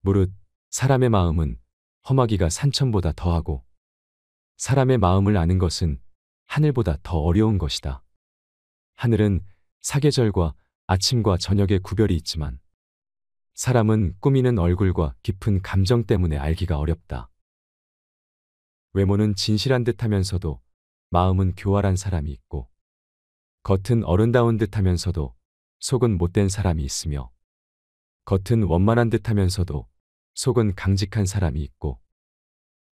무릇 사람의 마음은 험하기가 산천보다 더하고 사람의 마음을 아는 것은 하늘보다 더 어려운 것이다. 하늘은 사계절과 아침과 저녁의 구별이 있지만 사람은 꾸미는 얼굴과 깊은 감정 때문에 알기가 어렵다. 외모는 진실한 듯하면서도 마음은 교활한 사람이 있고 겉은 어른다운 듯하면서도 속은 못된 사람이 있으며 겉은 원만한 듯하면서도 속은 강직한 사람이 있고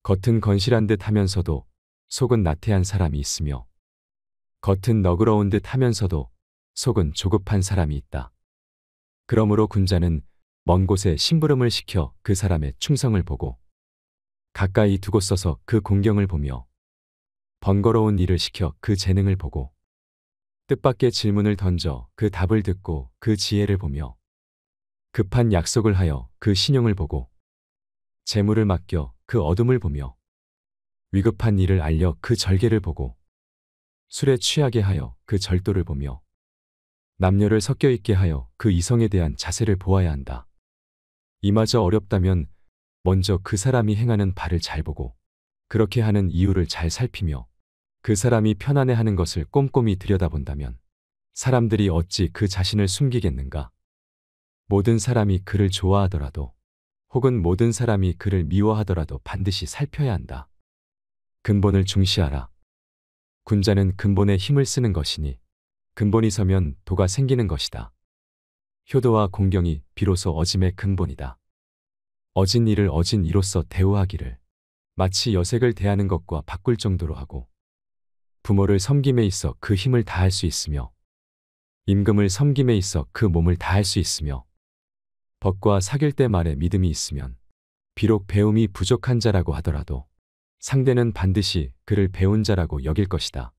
겉은 건실한 듯하면서도 속은 나태한 사람이 있으며 겉은 너그러운 듯하면서도 속은 조급한 사람이 있다. 그러므로 군자는 먼 곳에 심부름을 시켜 그 사람의 충성을 보고 가까이 두고 써서 그 공경을 보며 번거로운 일을 시켜 그 재능을 보고 뜻밖의 질문을 던져 그 답을 듣고 그 지혜를 보며 급한 약속을 하여 그 신용을 보고 재물을 맡겨 그 어둠을 보며 위급한 일을 알려 그 절개를 보고 술에 취하게 하여 그 절도를 보며 남녀를 섞여 있게 하여 그 이성에 대한 자세를 보아야 한다. 이마저 어렵다면 먼저 그 사람이 행하는 바를 잘 보고 그렇게 하는 이유를 잘 살피며 그 사람이 편안해하는 것을 꼼꼼히 들여다본다면 사람들이 어찌 그 자신을 숨기겠는가? 모든 사람이 그를 좋아하더라도 혹은 모든 사람이 그를 미워하더라도 반드시 살펴야 한다. 근본을 중시하라. 군자는 근본에 힘을 쓰는 것이니 근본이 서면 도가 생기는 것이다. 효도와 공경이 비로소 어짐의 근본이다. 어진 이를 어진 이로서 대우하기를 마치 여색을 대하는 것과 바꿀 정도로 하고 부모를 섬김에 있어 그 힘을 다할 수 있으며 임금을 섬김에 있어 그 몸을 다할 수 있으며 법과 사귈 때 말에 믿음이 있으면 비록 배움이 부족한 자라고 하더라도 상대는 반드시 그를 배운 자라고 여길 것이다.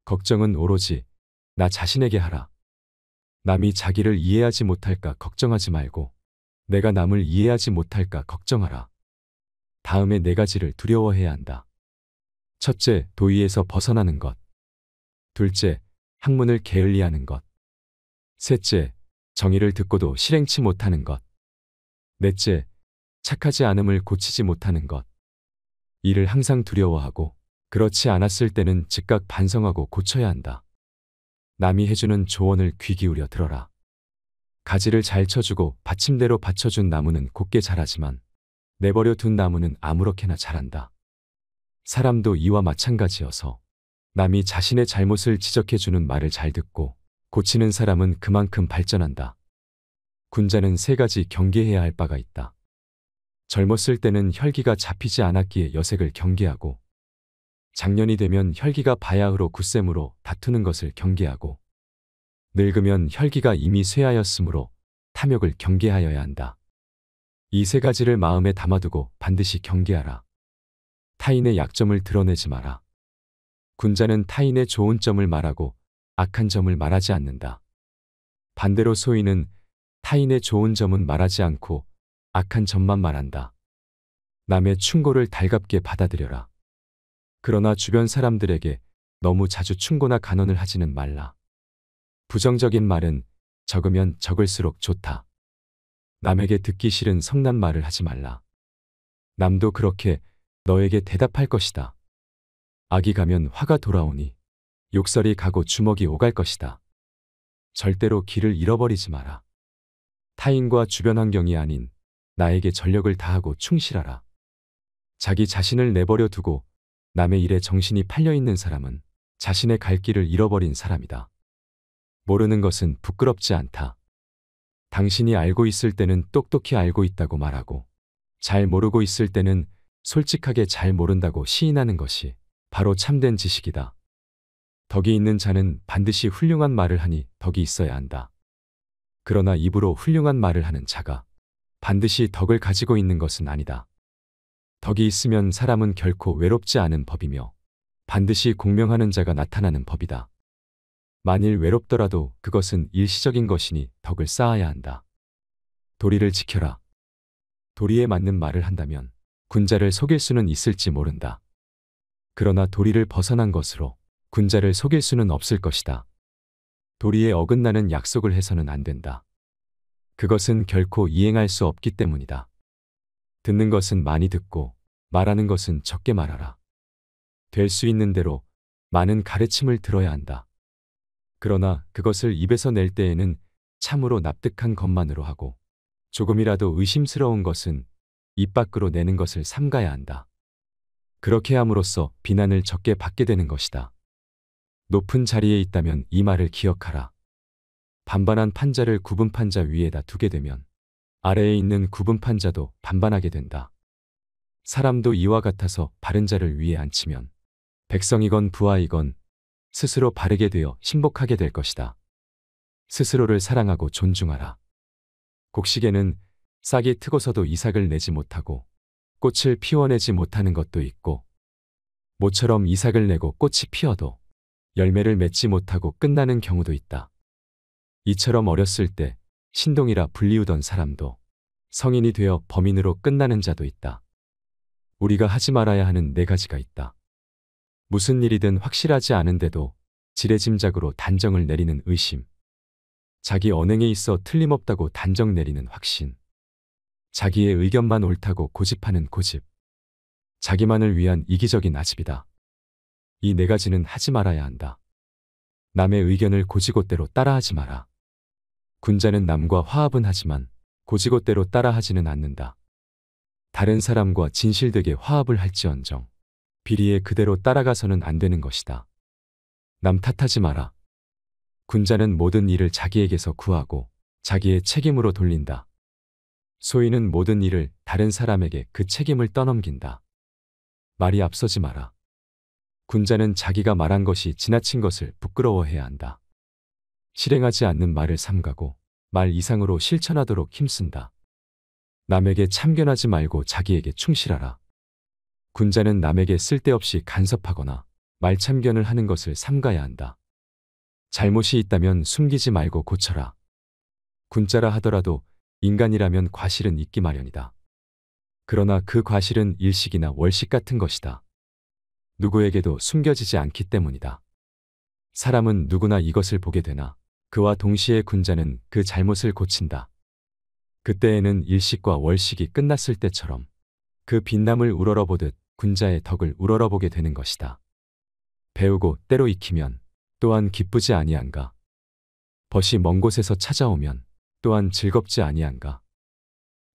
걱정은 오로지 나 자신에게 하라. 남이 자기를 이해하지 못할까 걱정하지 말고 내가 남을 이해하지 못할까 걱정하라. 다음에 네 가지를 두려워해야 한다. 첫째, 도의에서 벗어나는 것. 둘째, 학문을 게을리하는 것. 셋째, 정의를 듣고도 실행치 못하는 것. 넷째, 착하지 않음을 고치지 못하는 것. 이를 항상 두려워하고 그렇지 않았을 때는 즉각 반성하고 고쳐야 한다. 남이 해주는 조언을 귀 기울여 들어라. 가지를 잘 쳐주고 받침대로 받쳐준 나무는 곱게 자라지만 내버려 둔 나무는 아무렇게나 자란다. 사람도 이와 마찬가지여서 남이 자신의 잘못을 지적해주는 말을 잘 듣고 고치는 사람은 그만큼 발전한다. 군자는 세 가지 경계해야 할 바가 있다. 젊었을 때는 혈기가 잡히지 않았기에 여색을 경계하고 장년이 되면 혈기가 바야흐로 굳셈으로 다투는 것을 경계하고 늙으면 혈기가 이미 쇠하였으므로 탐욕을 경계하여야 한다. 이 세 가지를 마음에 담아두고 반드시 경계하라. 타인의 약점을 드러내지 마라. 군자는 타인의 좋은 점을 말하고 악한 점을 말하지 않는다. 반대로 소인은 타인의 좋은 점은 말하지 않고 악한 점만 말한다. 남의 충고를 달갑게 받아들여라. 그러나 주변 사람들에게 너무 자주 충고나 간언을 하지는 말라. 부정적인 말은 적으면 적을수록 좋다. 남에게 듣기 싫은 성난 말을 하지 말라. 남도 그렇게 너에게 대답할 것이다. 악이 가면 화가 돌아오니 욕설이 가고 주먹이 오갈 것이다. 절대로 길을 잃어버리지 마라. 타인과 주변 환경이 아닌 나에게 전력을 다하고 충실하라. 자기 자신을 내버려 두고 남의 일에 정신이 팔려있는 사람은 자신의 갈 길을 잃어버린 사람이다. 모르는 것은 부끄럽지 않다. 당신이 알고 있을 때는 똑똑히 알고 있다고 말하고 잘 모르고 있을 때는 솔직하게 잘 모른다고 시인하는 것이 바로 참된 지식이다. 덕이 있는 자는 반드시 훌륭한 말을 하니 덕이 있어야 한다. 그러나 입으로 훌륭한 말을 하는 자가 반드시 덕을 가지고 있는 것은 아니다. 덕이 있으면 사람은 결코 외롭지 않은 법이며 반드시 공명하는 자가 나타나는 법이다. 만일 외롭더라도 그것은 일시적인 것이니 덕을 쌓아야 한다. 도리를 지켜라. 도리에 맞는 말을 한다면 군자를 속일 수는 있을지 모른다. 그러나 도리를 벗어난 것으로 군자를 속일 수는 없을 것이다. 도리에 어긋나는 약속을 해서는 안 된다. 그것은 결코 이행할 수 없기 때문이다. 듣는 것은 많이 듣고 말하는 것은 적게 말하라. 될 수 있는 대로 많은 가르침을 들어야 한다. 그러나 그것을 입에서 낼 때에는 참으로 납득한 것만으로 하고 조금이라도 의심스러운 것은 입 밖으로 내는 것을 삼가야 한다. 그렇게 함으로써 비난을 적게 받게 되는 것이다. 높은 자리에 있다면 이 말을 기억하라. 반반한 판자를 굽은 판자 위에다 두게 되면 아래에 있는 굽은 판자도 반반하게 된다. 사람도 이와 같아서 바른 자를 위에 앉히면 백성이건 부하이건 스스로 바르게 되어 신복하게 될 것이다. 스스로를 사랑하고 존중하라. 곡식에는 싹이 트고서도 이삭을 내지 못하고 꽃을 피워내지 못하는 것도 있고 모처럼 이삭을 내고 꽃이 피어도 열매를 맺지 못하고 끝나는 경우도 있다. 이처럼 어렸을 때 신동이라 불리우던 사람도 성인이 되어 범인으로 끝나는 자도 있다. 우리가 하지 말아야 하는 4가지가 있다. 무슨 일이든 확실하지 않은데도 지레짐작으로 단정을 내리는 의심. 자기 언행에 있어 틀림없다고 단정 내리는 확신. 자기의 의견만 옳다고 고집하는 고집. 자기만을 위한 이기적인 아집이다. 이 4가지는 하지 말아야 한다. 남의 의견을 고지곳대로 따라하지 마라. 군자는 남과 화합은 하지만 고지곳대로 따라하지는 않는다. 다른 사람과 진실되게 화합을 할지언정 비리에 그대로 따라가서는 안 되는 것이다. 남 탓하지 마라. 군자는 모든 일을 자기에게서 구하고 자기의 책임으로 돌린다. 소인은 모든 일을 다른 사람에게 그 책임을 떠넘긴다. 말이 앞서지 마라. 군자는 자기가 말한 것이 지나친 것을 부끄러워해야 한다. 실행하지 않는 말을 삼가고 말 이상으로 실천하도록 힘쓴다. 남에게 참견하지 말고 자기에게 충실하라. 군자는 남에게 쓸데없이 간섭하거나 말참견을 하는 것을 삼가야 한다. 잘못이 있다면 숨기지 말고 고쳐라. 군자라 하더라도 인간이라면 과실은 있기 마련이다. 그러나 그 과실은 일식이나 월식 같은 것이다. 누구에게도 숨겨지지 않기 때문이다. 사람은 누구나 이것을 보게 되나 그와 동시에 군자는 그 잘못을 고친다. 그때에는 일식과 월식이 끝났을 때처럼 그 빛남을 우러러보듯 군자의 덕을 우러러보게 되는 것이다. 배우고 때로 익히면 또한 기쁘지 아니한가. 벗이 먼 곳에서 찾아오면 또한 즐겁지 아니한가.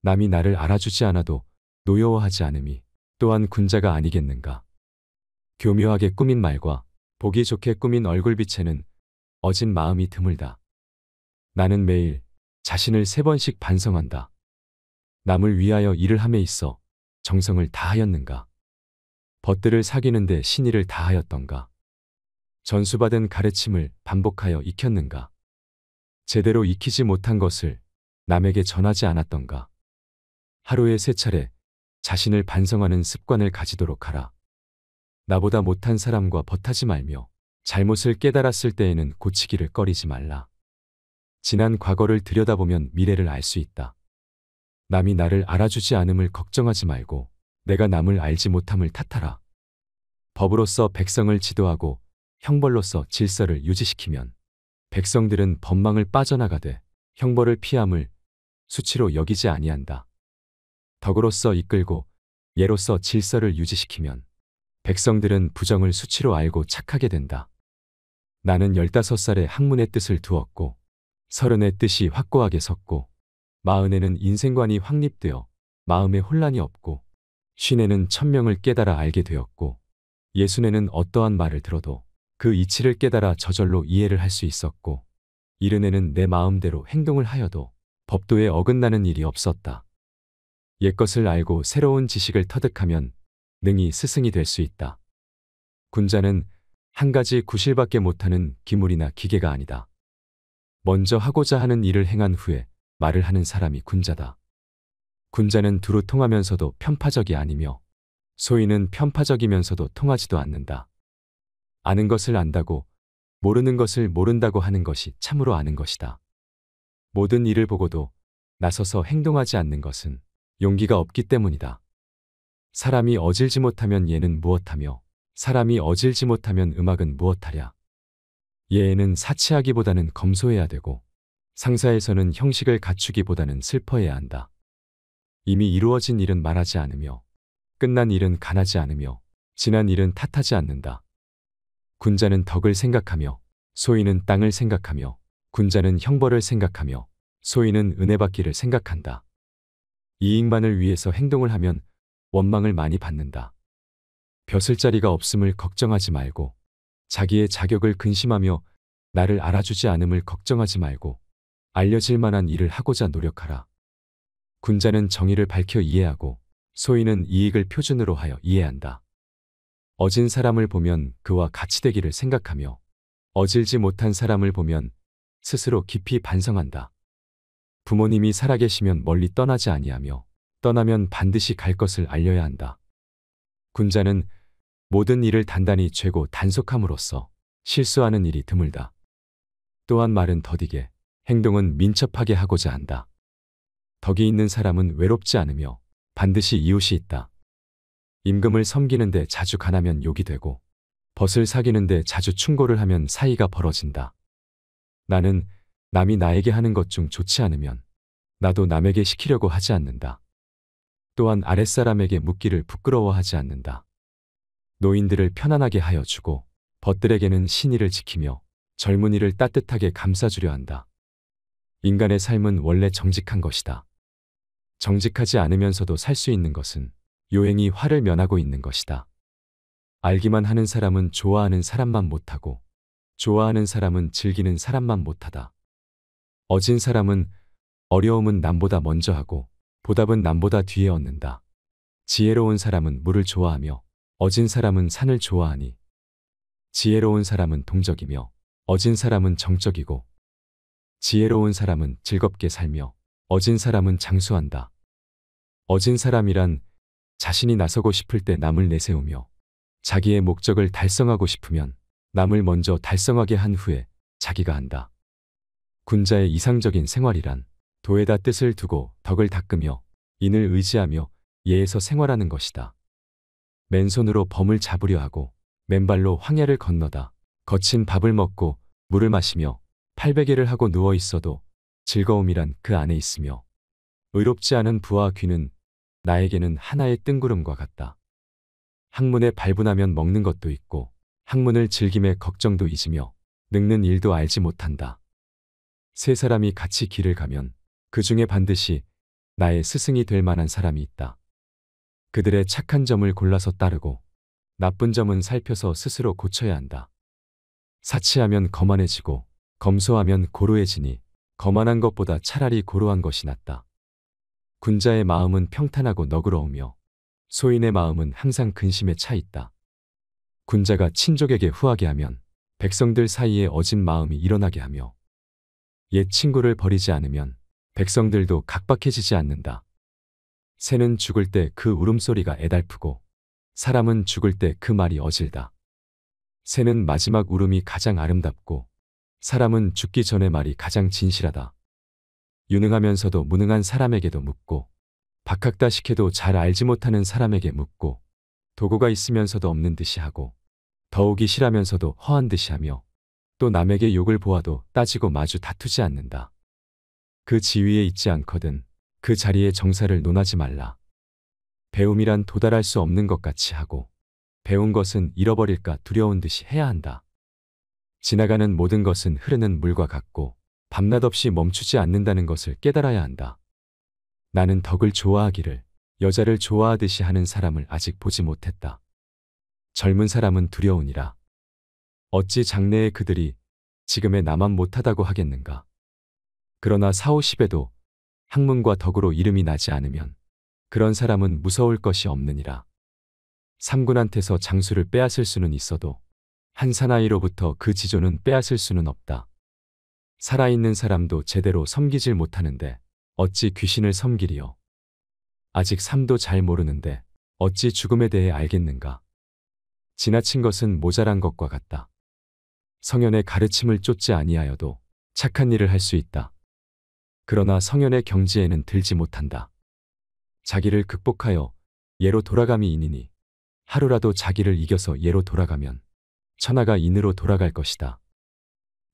남이 나를 알아주지 않아도 노여워하지 않음이 또한 군자가 아니겠는가. 교묘하게 꾸민 말과 보기 좋게 꾸민 얼굴빛에는 어진 마음이 드물다. 나는 매일 자신을 3번씩 반성한다. 남을 위하여 일을 함에 있어 정성을 다하였는가. 벗들을 사귀는데 신의를 다하였던가. 전수받은 가르침을 반복하여 익혔는가. 제대로 익히지 못한 것을 남에게 전하지 않았던가. 하루에 3차례 자신을 반성하는 습관을 가지도록 하라. 나보다 못한 사람과 벗하지 말며 잘못을 깨달았을 때에는 고치기를 꺼리지 말라. 지난 과거를 들여다보면 미래를 알 수 있다. 남이 나를 알아주지 않음을 걱정하지 말고 내가 남을 알지 못함을 탓하라. 법으로서 백성을 지도하고 형벌로서 질서를 유지시키면 백성들은 법망을 빠져나가되 형벌을 피함을 수치로 여기지 아니한다. 덕으로서 이끌고 예로서 질서를 유지시키면 백성들은 부정을 수치로 알고 착하게 된다. 나는 15살에 학문의 뜻을 두었고 30의 뜻이 확고하게 섰고 40에는 인생관이 확립되어 마음에 혼란이 없고 50에는 천명을 깨달아 알게 되었고 60에는 어떠한 말을 들어도 그 이치를 깨달아 저절로 이해를 할 수 있었고 70에는 내 마음대로 행동을 하여도 법도에 어긋나는 일이 없었다. 옛것을 알고 새로운 지식을 터득하면 능히 스승이 될 수 있다. 군자는 한 가지 구실밖에 못하는 기물이나 기계가 아니다. 먼저 하고자 하는 일을 행한 후에 말을 하는 사람이 군자다. 군자는 두루 통하면서도 편파적이 아니며 소인은 편파적이면서도 통하지도 않는다. 아는 것을 안다고 모르는 것을 모른다고 하는 것이 참으로 아는 것이다. 모든 일을 보고도 나서서 행동하지 않는 것은 용기가 없기 때문이다. 사람이 어질지 못하면 예는 무엇하며 사람이 어질지 못하면 음악은 무엇하랴. 예에는 사치하기보다는 검소해야 되고 상사에서는 형식을 갖추기보다는 슬퍼해야 한다. 이미 이루어진 일은 말하지 않으며 끝난 일은 간하지 않으며 지난 일은 탓하지 않는다. 군자는 덕을 생각하며 소인은 땅을 생각하며 군자는 형벌을 생각하며 소인은 은혜 받기를 생각한다. 이익만을 위해서 행동을 하면 원망을 많이 받는다. 벼슬 자리가 없음을 걱정하지 말고 자기의 자격을 근심하며 나를 알아주지 않음을 걱정하지 말고 알려질 만한 일을 하고자 노력하라. 군자는 정의를 밝혀 이해하고 소인은 이익을 표준으로 하여 이해한다. 어진 사람을 보면 그와 같이 되기를 생각하며 어질지 못한 사람을 보면 스스로 깊이 반성한다. 부모님이 살아계시면 멀리 떠나지 아니하며 떠나면 반드시 갈 것을 알려야 한다. 군자는 모든 일을 단단히 죄고 단속함으로써 실수하는 일이 드물다. 또한 말은 더디게, 행동은 민첩하게 하고자 한다. 덕이 있는 사람은 외롭지 않으며 반드시 이웃이 있다. 임금을 섬기는데 자주 간하면 욕이 되고 벗을 사귀는데 자주 충고를 하면 사이가 벌어진다. 나는 남이 나에게 하는 것 중 좋지 않으면 나도 남에게 시키려고 하지 않는다. 또한 아랫사람에게 묻기를 부끄러워하지 않는다. 노인들을 편안하게 하여 주고 벗들에게는 신의를 지키며 젊은이를 따뜻하게 감싸주려 한다. 인간의 삶은 원래 정직한 것이다. 정직하지 않으면서도 살 수 있는 것은 요행이 화를 면하고 있는 것이다. 알기만 하는 사람은 좋아하는 사람만 못하고 좋아하는 사람은 즐기는 사람만 못하다. 어진 사람은 어려움은 남보다 먼저 하고 보답은 남보다 뒤에 얻는다. 지혜로운 사람은 물을 좋아하며 어진 사람은 산을 좋아하니 지혜로운 사람은 동적이며 어진 사람은 정적이고 지혜로운 사람은 즐겁게 살며 어진 사람은 장수한다. 어진 사람이란 자신이 나서고 싶을 때 남을 내세우며 자기의 목적을 달성하고 싶으면 남을 먼저 달성하게 한 후에 자기가 한다. 군자의 이상적인 생활이란 도에다 뜻을 두고 덕을 닦으며 인을 의지하며 예에서 생활하는 것이다. 맨손으로 범을 잡으려 하고 맨발로 황야를 건너다 거친 밥을 먹고 물을 마시며 팔베개를 하고 누워 있어도 즐거움이란 그 안에 있으며 의롭지 않은 부와 귀는 나에게는 하나의 뜬구름과 같다. 학문에 발분하면 먹는 것도 있고 학문을 즐김에 걱정도 잊으며 늙는 일도 알지 못한다. 세 사람이 같이 길을 가면 그 중에 반드시 나의 스승이 될 만한 사람이 있다. 그들의 착한 점을 골라서 따르고 나쁜 점은 살펴서 스스로 고쳐야 한다. 사치하면 거만해지고 검소하면 고루해지니 거만한 것보다 차라리 고루한 것이 낫다. 군자의 마음은 평탄하고 너그러우며 소인의 마음은 항상 근심에 차 있다. 군자가 친족에게 후하게 하면 백성들 사이에 어진 마음이 일어나게 하며 옛 친구를 버리지 않으면 백성들도 각박해지지 않는다. 새는 죽을 때 그 울음소리가 애달프고 사람은 죽을 때 그 말이 어질다. 새는 마지막 울음이 가장 아름답고 사람은 죽기 전의 말이 가장 진실하다. 유능하면서도 무능한 사람에게도 묻고 박학다식해도 잘 알지 못하는 사람에게 묻고 도구가 있으면서도 없는 듯이 하고 더욱이 실하면서도 허한 듯이 하며 또 남에게 욕을 보아도 따지고 마주 다투지 않는다. 그 지위에 있지 않거든 그 자리에 정사를 논하지 말라. 배움이란 도달할 수 없는 것 같이 하고 배운 것은 잃어버릴까 두려운 듯이 해야 한다. 지나가는 모든 것은 흐르는 물과 같고 밤낮 없이 멈추지 않는다는 것을 깨달아야 한다. 나는 덕을 좋아하기를 여자를 좋아하듯이 하는 사람을 아직 보지 못했다. 젊은 사람은 두려우니라. 어찌 장래에 그들이 지금의 나만 못하다고 하겠는가. 그러나 40~50에도 학문과 덕으로 이름이 나지 않으면 그런 사람은 무서울 것이 없느니라. 삼군한테서 장수를 빼앗을 수는 있어도 한 사나이로부터 그 지조는 빼앗을 수는 없다. 살아있는 사람도 제대로 섬기질 못하는데 어찌 귀신을 섬기리요. 아직 삶도 잘 모르는데 어찌 죽음에 대해 알겠는가. 지나친 것은 모자란 것과 같다. 성현의 가르침을 쫓지 아니하여도 착한 일을 할 수 있다. 그러나 성현의 경지에는 들지 못한다. 자기를 극복하여 예로 돌아감이 인이니 하루라도 자기를 이겨서 예로 돌아가면 천하가 인으로 돌아갈 것이다.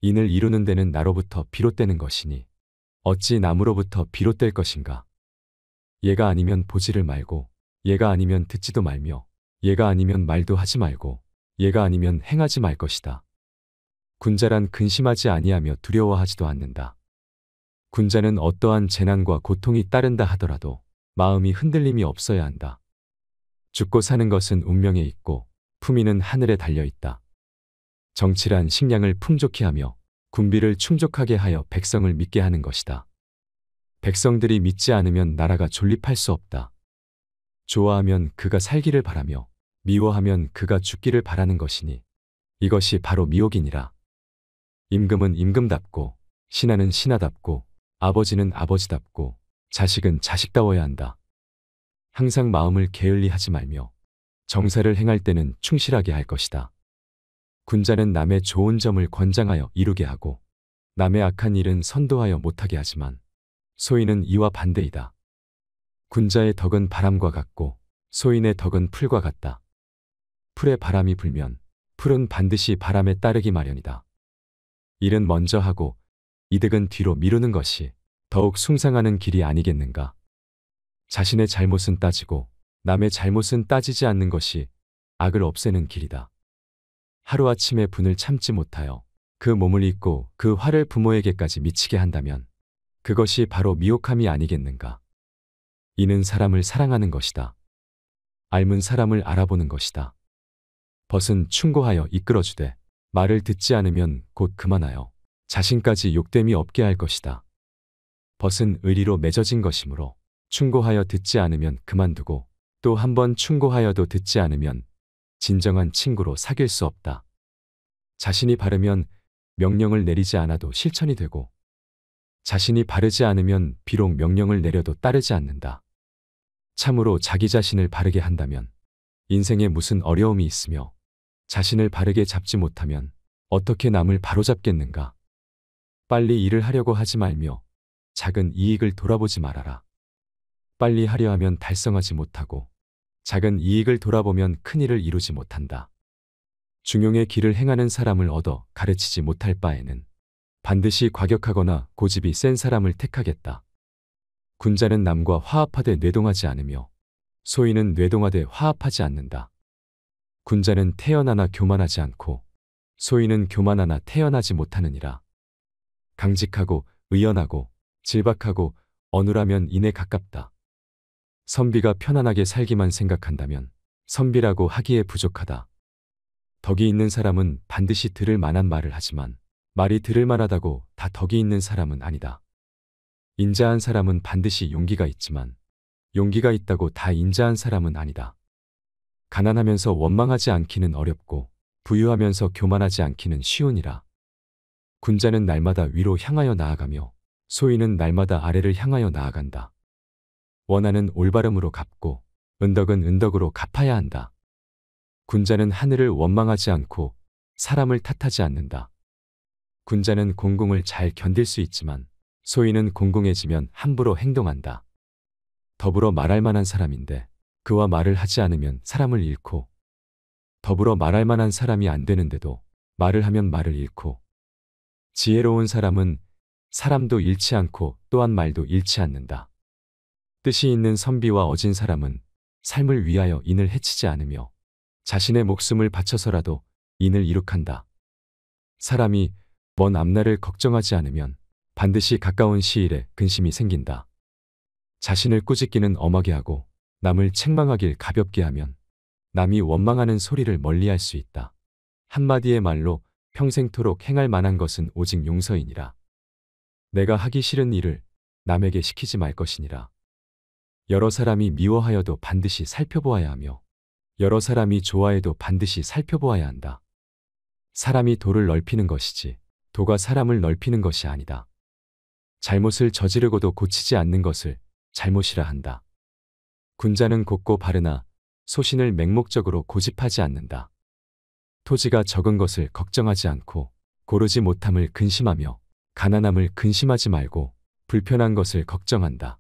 인을 이루는 데는 나로부터 비롯되는 것이니 어찌 남으로부터 비롯될 것인가. 얘가 아니면 보지를 말고, 얘가 아니면 듣지도 말며, 얘가 아니면 말도 하지 말고, 얘가 아니면 행하지 말 것이다. 군자란 근심하지 아니하며 두려워하지도 않는다. 군자는 어떠한 재난과 고통이 따른다 하더라도 마음이 흔들림이 없어야 한다. 죽고 사는 것은 운명에 있고 품위는 하늘에 달려 있다. 정치란 식량을 풍족히 하며 군비를 충족하게 하여 백성을 믿게 하는 것이다. 백성들이 믿지 않으면 나라가 존립할 수 없다. 좋아하면 그가 살기를 바라며 미워하면 그가 죽기를 바라는 것이니 이것이 바로 미혹이니라. 임금은 임금답고 신하는 신하답고 아버지는 아버지답고 자식은 자식다워야 한다. 항상 마음을 게을리하지 말며 정사를 행할 때는 충실하게 할 것이다. 군자는 남의 좋은 점을 권장하여 이루게 하고 남의 악한 일은 선도하여 못하게 하지만 소인은 이와 반대이다. 군자의 덕은 바람과 같고 소인의 덕은 풀과 같다. 풀에 바람이 불면 풀은 반드시 바람에 따르기 마련이다. 일은 먼저 하고 이득은 뒤로 미루는 것이 더욱 숭상하는 길이 아니겠는가. 자신의 잘못은 따지고 남의 잘못은 따지지 않는 것이 악을 없애는 길이다. 하루아침에 분을 참지 못하여 그 몸을 잊고 그 화를 부모에게까지 미치게 한다면 그것이 바로 미혹함이 아니겠는가. 이는 사람을 사랑하는 것이다. 앓은 사람을 알아보는 것이다. 벗은 충고하여 이끌어주되 말을 듣지 않으면 곧 그만하여 자신까지 욕됨이 없게 할 것이다. 벗은 의리로 맺어진 것이므로 충고하여 듣지 않으면 그만두고 또 한 번 충고하여도 듣지 않으면 진정한 친구로 사귈 수 없다. 자신이 바르면 명령을 내리지 않아도 실천이 되고 자신이 바르지 않으면 비록 명령을 내려도 따르지 않는다. 참으로 자기 자신을 바르게 한다면 인생에 무슨 어려움이 있으며 자신을 바르게 잡지 못하면 어떻게 남을 바로잡겠는가. 빨리 일을 하려고 하지 말며 작은 이익을 돌아보지 말아라. 빨리 하려 하면 달성하지 못하고 작은 이익을 돌아보면 큰 일을 이루지 못한다. 중용의 길을 행하는 사람을 얻어 가르치지 못할 바에는 반드시 과격하거나 고집이 센 사람을 택하겠다. 군자는 남과 화합하되 뇌동하지 않으며 소인은 뇌동하되 화합하지 않는다. 군자는 태연하나 교만하지 않고 소인은 교만하나 태연하지 못하느니라. 강직하고 의연하고 질박하고 어눌하면 인에 가깝다. 선비가 편안하게 살기만 생각한다면 선비라고 하기에 부족하다. 덕이 있는 사람은 반드시 들을 만한 말을 하지만 말이 들을 만하다고 다 덕이 있는 사람은 아니다. 인자한 사람은 반드시 용기가 있지만 용기가 있다고 다 인자한 사람은 아니다. 가난하면서 원망하지 않기는 어렵고 부유하면서 교만하지 않기는 쉬우니라. 군자는 날마다 위로 향하여 나아가며 소인은 날마다 아래를 향하여 나아간다. 원하는 올바름으로 갚고 은덕은 은덕으로 갚아야 한다. 군자는 하늘을 원망하지 않고 사람을 탓하지 않는다. 군자는 공공을 잘 견딜 수 있지만 소인은 공공해지면 함부로 행동한다. 더불어 말할 만한 사람인데 그와 말을 하지 않으면 사람을 잃고 더불어 말할 만한 사람이 안 되는데도 말을 하면 말을 잃고 지혜로운 사람은 사람도 잃지 않고 또한 말도 잃지 않는다. 뜻이 있는 선비와 어진 사람은 삶을 위하여 인을 해치지 않으며 자신의 목숨을 바쳐서라도 인을 이룩한다. 사람이 먼 앞날을 걱정하지 않으면 반드시 가까운 시일에 근심이 생긴다. 자신을 꾸짖기는 엄하게 하고 남을 책망하길 가볍게 하면 남이 원망하는 소리를 멀리할 수 있다. 한마디의 말로 평생토록 행할 만한 것은 오직 용서이니라. 내가 하기 싫은 일을 남에게 시키지 말 것이니라. 여러 사람이 미워하여도 반드시 살펴보아야 하며 여러 사람이 좋아해도 반드시 살펴보아야 한다. 사람이 도를 넓히는 것이지 도가 사람을 넓히는 것이 아니다. 잘못을 저지르고도 고치지 않는 것을 잘못이라 한다. 군자는 곱고 바르나 소신을 맹목적으로 고집하지 않는다. 토지가 적은 것을 걱정하지 않고 고르지 못함을 근심하며 가난함을 근심하지 말고 불편한 것을 걱정한다.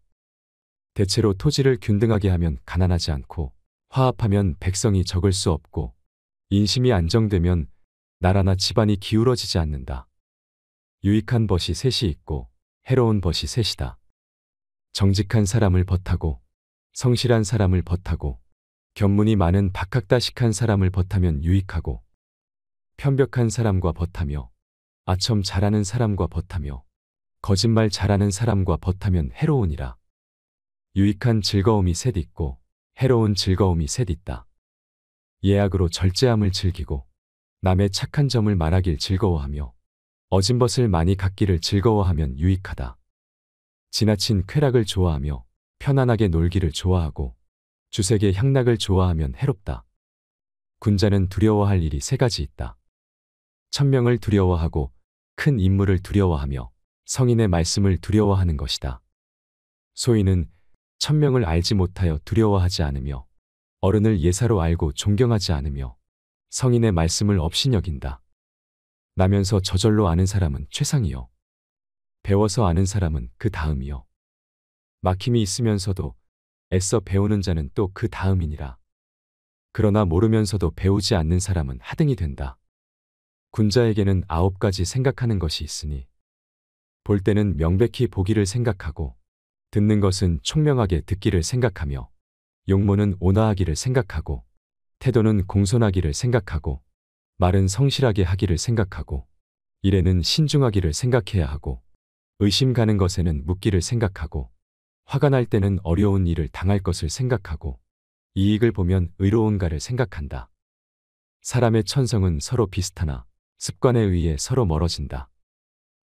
대체로 토지를 균등하게 하면 가난하지 않고 화합하면 백성이 적을 수 없고 인심이 안정되면 나라나 집안이 기울어지지 않는다. 유익한 벗이 셋이 있고 해로운 벗이 셋이다. 정직한 사람을 벗하고 성실한 사람을 벗하고 견문이 많은 박학다식한 사람을 벗하면 유익하고 편벽한 사람과 벗하며 아첨 잘하는 사람과 벗하며 거짓말 잘하는 사람과 벗하면 해로우니라. 유익한 즐거움이 셋 있고 해로운 즐거움이 셋 있다. 예약으로 절제함을 즐기고 남의 착한 점을 말하길 즐거워하며 어진 벗을 많이 갖기를 즐거워하면 유익하다. 지나친 쾌락을 좋아하며 편안하게 놀기를 좋아하고 주색의 향락을 좋아하면 해롭다. 군자는 두려워할 일이 세 가지 있다. 천명을 두려워하고 큰 인물을 두려워하며 성인의 말씀을 두려워하는 것이다. 소인은 천명을 알지 못하여 두려워하지 않으며 어른을 예사로 알고 존경하지 않으며 성인의 말씀을 업신여긴다. 나면서 저절로 아는 사람은 최상이요. 배워서 아는 사람은 그 다음이요. 막힘이 있으면서도 애써 배우는 자는 또 그 다음이니라. 그러나 모르면서도 배우지 않는 사람은 하등이 된다. 군자에게는 9가지 생각하는 것이 있으니 볼 때는 명백히 보기를 생각하고 듣는 것은 총명하게 듣기를 생각하며 용모는 온화하기를 생각하고 태도는 공손하기를 생각하고 말은 성실하게 하기를 생각하고 일에는 신중하기를 생각해야 하고 의심 가는 것에는 묻기를 생각하고 화가 날 때는 어려운 일을 당할 것을 생각하고 이익을 보면 의로운가를 생각한다. 사람의 천성은 서로 비슷하나 습관에 의해 서로 멀어진다.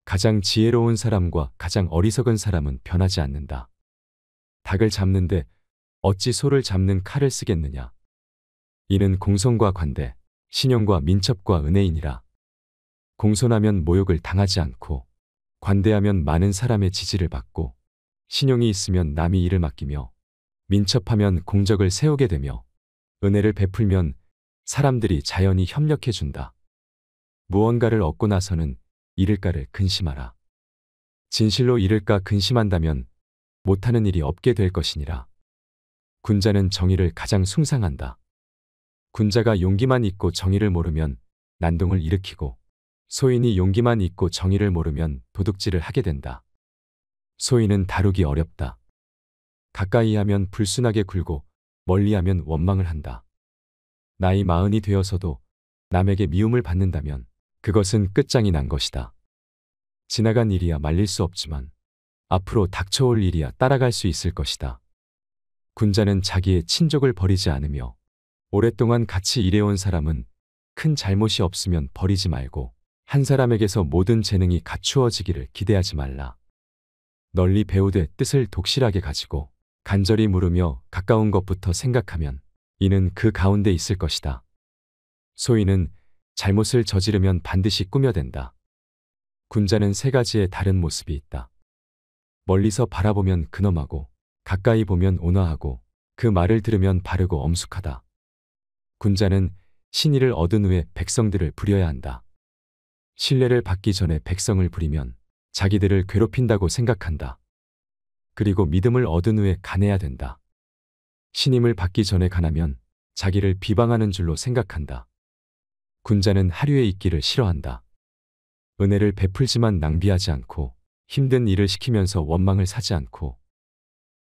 가장 지혜로운 사람과 가장 어리석은 사람은 변하지 않는다. 닭을 잡는데 어찌 소를 잡는 칼을 쓰겠느냐. 이는 공손과 관대, 신용과 민첩과 은혜이니라. 공손하면 모욕을 당하지 않고 관대하면 많은 사람의 지지를 받고 신용이 있으면 남이 일을 맡기며 민첩하면 공적을 세우게 되며 은혜를 베풀면 사람들이 자연히 협력해 준다. 무언가를 얻고 나서는 잃을까를 근심하라. 진실로 잃을까 근심한다면 못하는 일이 없게 될 것이니라. 군자는 정의를 가장 숭상한다. 군자가 용기만 있고 정의를 모르면 난동을 일으키고 소인이 용기만 있고 정의를 모르면 도둑질을 하게 된다. 소인은 다루기 어렵다. 가까이 하면 불순하게 굴고 멀리 하면 원망을 한다. 나이 40이 되어서도 남에게 미움을 받는다면 그것은 끝장이 난 것이다. 지나간 일이야 말릴 수 없지만 앞으로 닥쳐올 일이야 따라갈 수 있을 것이다. 군자는 자기의 친족을 버리지 않으며 오랫동안 같이 일해온 사람은 큰 잘못이 없으면 버리지 말고 한 사람에게서 모든 재능이 갖추어지기를 기대하지 말라. 널리 배우되 뜻을 독실하게 가지고 간절히 물으며 가까운 것부터 생각하면 이는 그 가운데 있을 것이다. 소인은 잘못을 저지르면 반드시 꾸며댄다. 군자는 세 가지의 다른 모습이 있다. 멀리서 바라보면 근엄하고 가까이 보면 온화하고 그 말을 들으면 바르고 엄숙하다. 군자는 신의를 얻은 후에 백성들을 부려야 한다. 신뢰를 받기 전에 백성을 부리면 자기들을 괴롭힌다고 생각한다. 그리고 믿음을 얻은 후에 간해야 된다. 신임을 받기 전에 간하면 자기를 비방하는 줄로 생각한다. 군자는 하류에 있기를 싫어한다. 은혜를 베풀지만 낭비하지 않고 힘든 일을 시키면서 원망을 사지 않고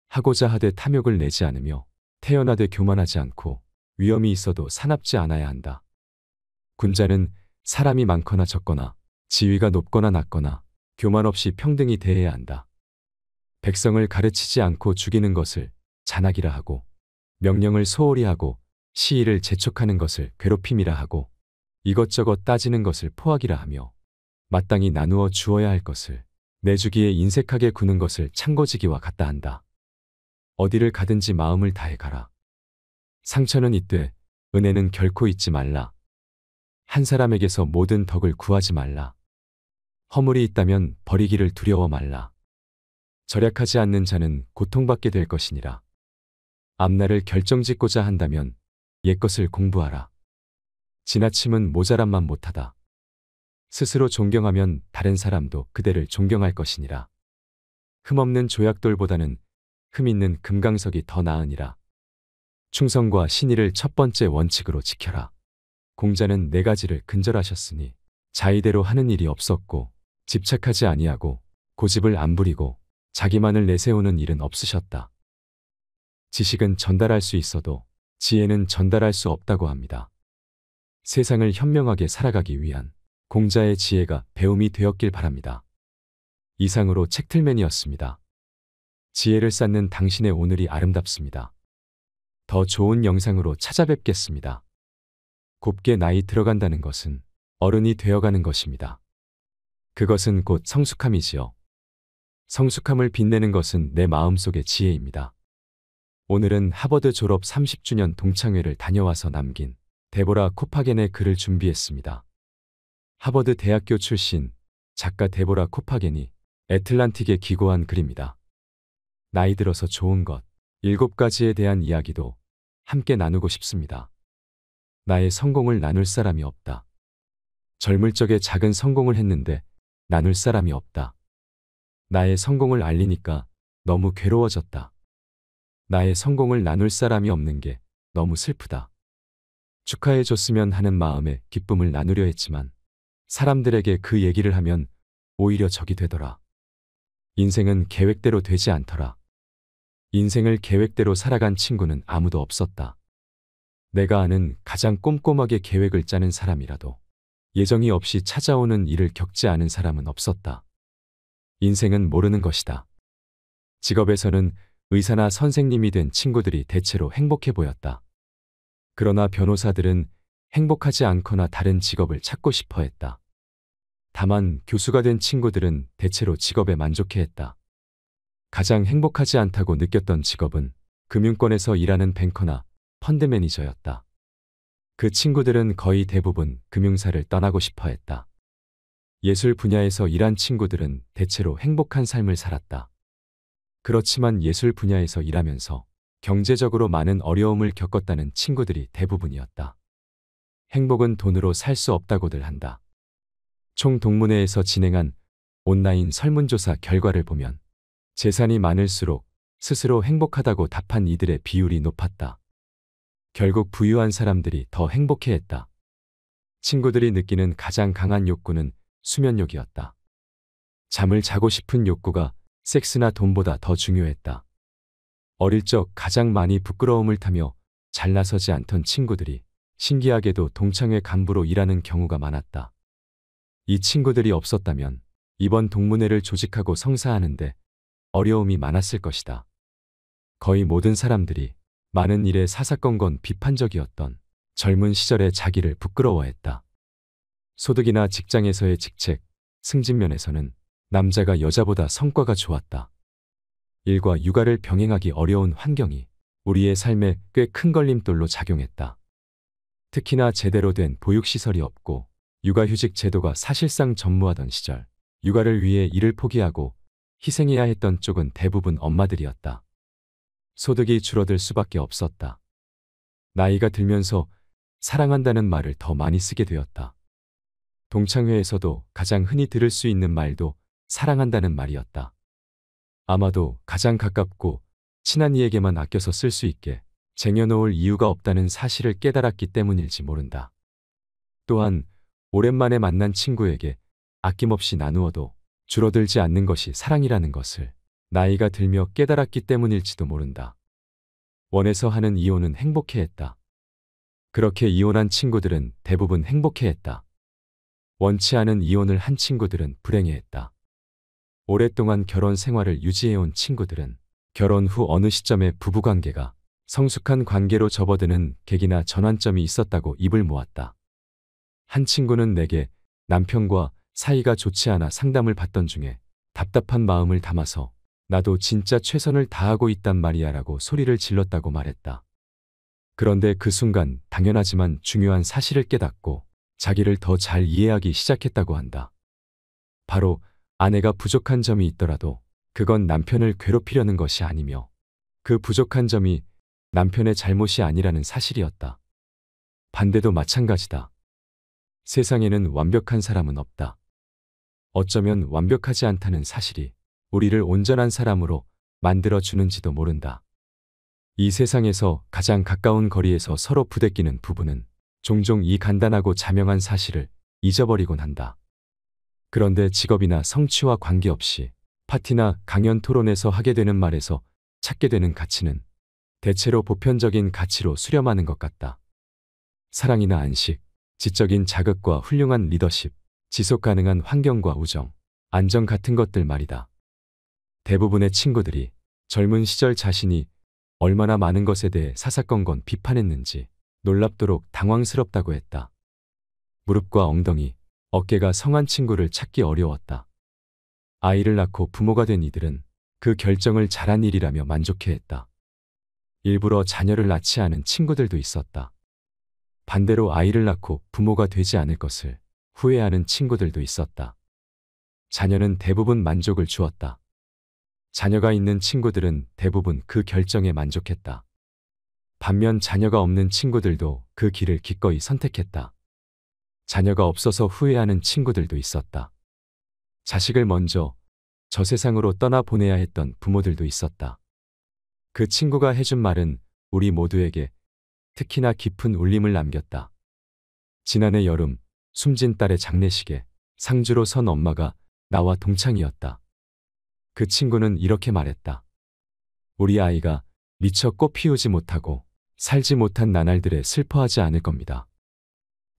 하고자 하되 탐욕을 내지 않으며 태연하되 교만하지 않고 위험이 있어도 사납지 않아야 한다. 군자는 사람이 많거나 적거나 지위가 높거나 낮거나 교만 없이 평등히 대해야 한다. 백성을 가르치지 않고 죽이는 것을 잔악이라 하고 명령을 소홀히 하고 시의를 재촉하는 것을 괴롭힘이라 하고 이것저것 따지는 것을 포악이라 하며 마땅히 나누어 주어야 할 것을 내주기에 인색하게 구는 것을 창고지기와 같다 한다. 어디를 가든지 마음을 다해 가라. 상처는 있되 은혜는 결코 잊지 말라. 한 사람에게서 모든 덕을 구하지 말라. 허물이 있다면 버리기를 두려워 말라. 절약하지 않는 자는 고통받게 될 것이니라. 앞날을 결정짓고자 한다면 옛것을 공부하라. 지나침은 모자람만 못하다. 스스로 존경하면 다른 사람도 그대를 존경할 것이니라. 흠없는 조약돌보다는 흠 있는 금강석이 더 나으니라. 충성과 신의를 첫 번째 원칙으로 지켜라. 공자는 4가지를 근절하셨으니 자의대로 하는 일이 없었고 집착하지 아니하고 고집을 안 부리고 자기만을 내세우는 일은 없으셨다. 지식은 전달할 수 있어도 지혜는 전달할 수 없다고 합니다. 세상을 현명하게 살아가기 위한 공자의 지혜가 배움이 되었길 바랍니다. 이상으로 책틀맨이었습니다. 지혜를 쌓는 당신의 오늘이 아름답습니다. 더 좋은 영상으로 찾아뵙겠습니다. 곱게 나이 들어간다는 것은 어른이 되어가는 것입니다. 그것은 곧 성숙함이지요. 성숙함을 빛내는 것은 내 마음속의 지혜입니다. 오늘은 하버드 졸업 30주년 동창회를 다녀와서 남긴 데보라 코파겐의 글을 준비했습니다. 하버드 대학교 출신 작가 데보라 코파겐이 애틀란틱에 기고한 글입니다. 나이 들어서 좋은 것 7가지에 대한 이야기도 함께 나누고 싶습니다. 나의 성공을 나눌 사람이 없다. 젊을 적에 작은 성공을 했는데 나눌 사람이 없다. 나의 성공을 알리니까 너무 괴로워졌다. 나의 성공을 나눌 사람이 없는 게 너무 슬프다. 축하해줬으면 하는 마음에 기쁨을 나누려 했지만 사람들에게 그 얘기를 하면 오히려 적이 되더라. 인생은 계획대로 되지 않더라. 인생을 계획대로 살아간 친구는 아무도 없었다. 내가 아는 가장 꼼꼼하게 계획을 짜는 사람이라도 예정이 없이 찾아오는 일을 겪지 않은 사람은 없었다. 인생은 모르는 것이다. 직업에서는 의사나 선생님이 된 친구들이 대체로 행복해 보였다. 그러나 변호사들은 행복하지 않거나 다른 직업을 찾고 싶어 했다. 다만 교수가 된 친구들은 대체로 직업에 만족해 했다. 가장 행복하지 않다고 느꼈던 직업은 금융권에서 일하는 뱅커나 펀드 매니저였다. 그 친구들은 거의 대부분 금융사를 떠나고 싶어 했다. 예술 분야에서 일한 친구들은 대체로 행복한 삶을 살았다. 그렇지만 예술 분야에서 일하면서 경제적으로 많은 어려움을 겪었다는 친구들이 대부분이었다. 행복은 돈으로 살 수 없다고들 한다. 총동문회에서 진행한 온라인 설문조사 결과를 보면 재산이 많을수록 스스로 행복하다고 답한 이들의 비율이 높았다. 결국 부유한 사람들이 더 행복해했다. 친구들이 느끼는 가장 강한 욕구는 수면욕이었다. 잠을 자고 싶은 욕구가 섹스나 돈보다 더 중요했다. 어릴 적 가장 많이 부끄러움을 타며 잘 나서지 않던 친구들이 신기하게도 동창회 간부로 일하는 경우가 많았다. 이 친구들이 없었다면 이번 동문회를 조직하고 성사하는데 어려움이 많았을 것이다. 거의 모든 사람들이 많은 일에 사사건건 비판적이었던 젊은 시절의 자기를 부끄러워했다. 소득이나 직장에서의 직책, 승진면에서는 남자가 여자보다 성과가 좋았다. 일과 육아를 병행하기 어려운 환경이 우리의 삶에 꽤 큰 걸림돌로 작용했다. 특히나 제대로 된 보육시설이 없고 육아휴직 제도가 사실상 전무하던 시절, 육아를 위해 일을 포기하고 희생해야 했던 쪽은 대부분 엄마들이었다. 소득이 줄어들 수밖에 없었다. 나이가 들면서 사랑한다는 말을 더 많이 쓰게 되었다. 동창회에서도 가장 흔히 들을 수 있는 말도 사랑한다는 말이었다. 아마도 가장 가깝고 친한 이에게만 아껴서 쓸 수 있게 쟁여놓을 이유가 없다는 사실을 깨달았기 때문일지 모른다. 또한 오랜만에 만난 친구에게 아낌없이 나누어도 줄어들지 않는 것이 사랑이라는 것을 나이가 들며 깨달았기 때문일지도 모른다. 원해서 하는 이혼은 행복해했다. 그렇게 이혼한 친구들은 대부분 행복해했다. 원치 않은 이혼을 한 친구들은 불행해했다. 오랫동안 결혼 생활을 유지해온 친구들은 결혼 후 어느 시점에 부부관계가 성숙한 관계로 접어드는 계기나 전환점이 있었다고 입을 모았다. 한 친구는 내게 남편과 사이가 좋지 않아 상담을 받던 중에 답답한 마음을 담아서 나도 진짜 최선을 다하고 있단 말이야 라고 소리를 질렀다고 말했다. 그런데 그 순간 당연하지만 중요한 사실을 깨닫고 자기를 더 잘 이해하기 시작했다고 한다. 바로 아내가 부족한 점이 있더라도 그건 남편을 괴롭히려는 것이 아니며 그 부족한 점이 남편의 잘못이 아니라는 사실이었다. 반대도 마찬가지다. 세상에는 완벽한 사람은 없다. 어쩌면 완벽하지 않다는 사실이 우리를 온전한 사람으로 만들어주는지도 모른다. 이 세상에서 가장 가까운 거리에서 서로 부대끼는 부부는 종종 이 간단하고 자명한 사실을 잊어버리곤 한다. 그런데 직업이나 성취와 관계없이 파티나 강연 토론에서 하게 되는 말에서 찾게 되는 가치는 대체로 보편적인 가치로 수렴하는 것 같다. 사랑이나 안식, 지적인 자극과 훌륭한 리더십, 지속 가능한 환경과 우정, 안정 같은 것들 말이다. 대부분의 친구들이 젊은 시절 자신이 얼마나 많은 것에 대해 사사건건 비판했는지 놀랍도록 당황스럽다고 했다. 무릎과 엉덩이, 어깨가 성한 친구를 찾기 어려웠다. 아이를 낳고 부모가 된 이들은 그 결정을 잘한 일이라며 만족해했다. 일부러 자녀를 낳지 않은 친구들도 있었다. 반대로 아이를 낳고 부모가 되지 않을 것을 후회하는 친구들도 있었다. 자녀는 대부분 만족을 주었다. 자녀가 있는 친구들은 대부분 그 결정에 만족했다. 반면 자녀가 없는 친구들도 그 길을 기꺼이 선택했다. 자녀가 없어서 후회하는 친구들도 있었다. 자식을 먼저 저 세상으로 떠나 보내야 했던 부모들도 있었다. 그 친구가 해준 말은 우리 모두에게 특히나 깊은 울림을 남겼다. 지난해 여름 숨진 딸의 장례식에 상주로 선 엄마가 나와 동창이었다. 그 친구는 이렇게 말했다. 우리 아이가 미처 꽃 피우지 못하고 살지 못한 나날들에 슬퍼하지 않을 겁니다.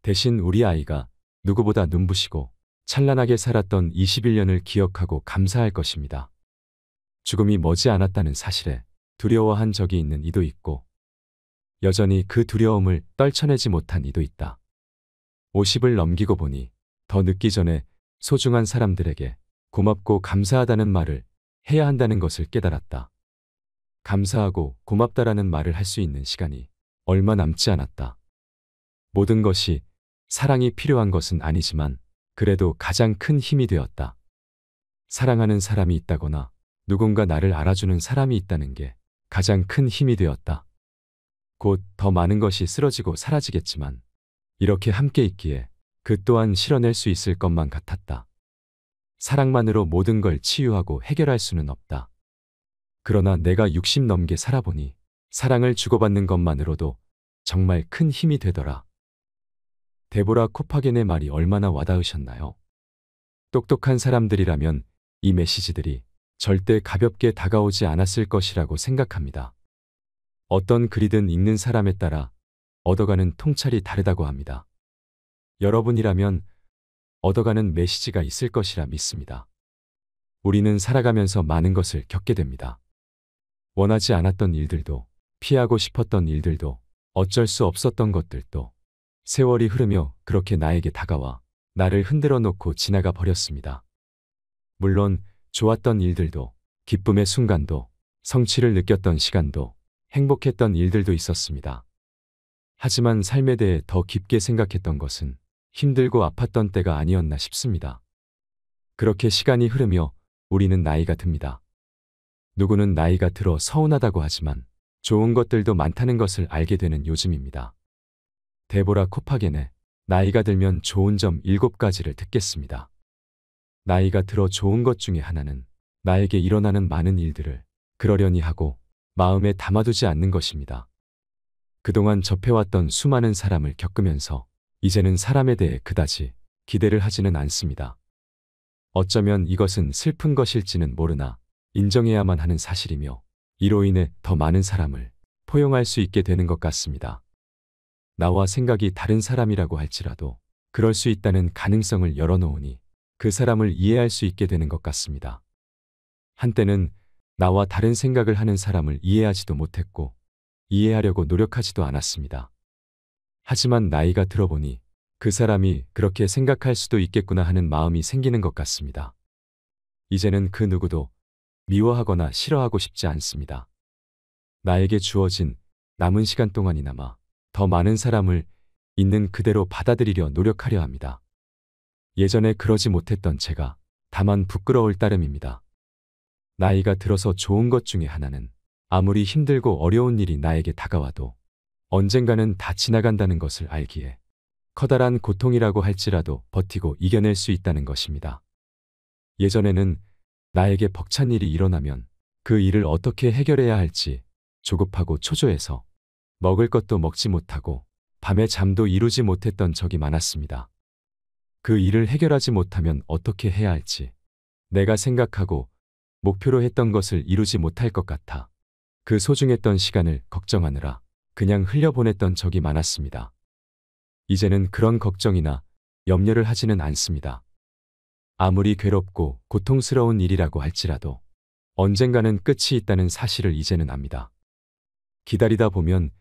대신 우리 아이가 누구보다 눈부시고 찬란하게 살았던 21년을 기억하고 감사할 것입니다. 죽음이 머지않았다는 사실에 두려워한 적이 있는 이도 있고 여전히 그 두려움을 떨쳐내지 못한 이도 있다. 50을 넘기고 보니 더 늦기 전에 소중한 사람들에게 고맙고 감사하다는 말을 해야 한다는 것을 깨달았다. 감사하고 고맙다라는 말을 할 수 있는 시간이 얼마 남지 않았다. 모든 것이 사랑이 필요한 것은 아니지만 그래도 가장 큰 힘이 되었다. 사랑하는 사람이 있다거나 누군가 나를 알아주는 사람이 있다는 게 가장 큰 힘이 되었다. 곧 더 많은 것이 쓰러지고 사라지겠지만 이렇게 함께 있기에 그 또한 실어낼 수 있을 것만 같았다. 사랑만으로 모든 걸 치유하고 해결할 수는 없다. 그러나 내가 60 넘게 살아보니 사랑을 주고받는 것만으로도 정말 큰 힘이 되더라. 데보라 코파겐의 말이 얼마나 와닿으셨나요? 똑똑한 사람들이라면 이 메시지들이 절대 가볍게 다가오지 않았을 것이라고 생각합니다. 어떤 글이든 읽는 사람에 따라 얻어가는 통찰이 다르다고 합니다. 여러분이라면 얻어가는 메시지가 있을 것이라 믿습니다. 우리는 살아가면서 많은 것을 겪게 됩니다. 원하지 않았던 일들도, 피하고 싶었던 일들도, 어쩔 수 없었던 것들도 세월이 흐르며 그렇게 나에게 다가와 나를 흔들어 놓고 지나가 버렸습니다. 물론 좋았던 일들도, 기쁨의 순간도, 성취를 느꼈던 시간도, 행복했던 일들도 있었습니다. 하지만 삶에 대해 더 깊게 생각했던 것은 힘들고 아팠던 때가 아니었나 싶습니다. 그렇게 시간이 흐르며 우리는 나이가 듭니다. 누구는 나이가 들어 서운하다고 하지만 좋은 것들도 많다는 것을 알게 되는 요즘입니다. 데보라 코파겐의 나이가 들면 좋은 점 7가지를 듣겠습니다. 나이가 들어 좋은 것 중에 하나는 나에게 일어나는 많은 일들을 그러려니 하고 마음에 담아두지 않는 것입니다. 그동안 접해왔던 수많은 사람을 겪으면서 이제는 사람에 대해 그다지 기대를 하지는 않습니다. 어쩌면 이것은 슬픈 것일지는 모르나 인정해야만 하는 사실이며 이로 인해 더 많은 사람을 포용할 수 있게 되는 것 같습니다. 나와 생각이 다른 사람이라고 할지라도 그럴 수 있다는 가능성을 열어놓으니 그 사람을 이해할 수 있게 되는 것 같습니다. 한때는 나와 다른 생각을 하는 사람을 이해하지도 못했고 이해하려고 노력하지도 않았습니다. 하지만 나이가 들어보니 그 사람이 그렇게 생각할 수도 있겠구나 하는 마음이 생기는 것 같습니다. 이제는 그 누구도 미워하거나 싫어하고 싶지 않습니다. 나에게 주어진 남은 시간 동안이나마 더 많은 사람을 있는 그대로 받아들이려 노력하려 합니다. 예전에 그러지 못했던 제가 다만 부끄러울 따름입니다. 나이가 들어서 좋은 것 중에 하나는 아무리 힘들고 어려운 일이 나에게 다가와도 언젠가는 다 지나간다는 것을 알기에 커다란 고통이라고 할지라도 버티고 이겨낼 수 있다는 것입니다. 예전에는 나에게 벅찬 일이 일어나면 그 일을 어떻게 해결해야 할지 조급하고 초조해서 먹을 것도 먹지 못하고 밤에 잠도 이루지 못했던 적이 많았습니다. 그 일을 해결하지 못하면 어떻게 해야 할지 내가 생각하고 목표로 했던 것을 이루지 못할 것 같아 그 소중했던 시간을 걱정하느라 그냥 흘려보냈던 적이 많았습니다. 이제는 그런 걱정이나 염려를 하지는 않습니다. 아무리 괴롭고 고통스러운 일이라고 할지라도 언젠가는 끝이 있다는 사실을 이제는 압니다. 기다리다 보면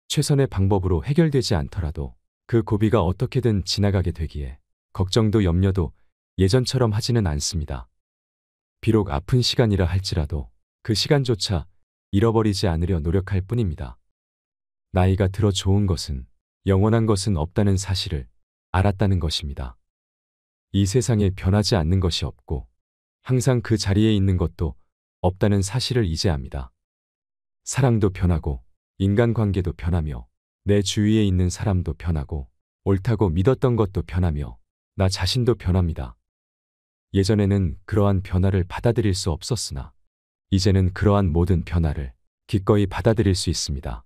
최선의 방법으로 해결되지 않더라도 그 고비가 어떻게든 지나가게 되기에 걱정도 염려도 예전처럼 하지는 않습니다. 비록 아픈 시간이라 할지라도 그 시간조차 잃어버리지 않으려 노력할 뿐입니다. 나이가 들어 좋은 것은, 영원한 것은 없다는 사실을 알았다는 것입니다. 이 세상에 변하지 않는 것이 없고 항상 그 자리에 있는 것도 없다는 사실을 이제 압니다. 사랑도 변하고 인간관계도 변하며 내 주위에 있는 사람도 변하고 옳다고 믿었던 것도 변하며 나 자신도 변합니다. 예전에는 그러한 변화를 받아들일 수 없었으나 이제는 그러한 모든 변화를 기꺼이 받아들일 수 있습니다.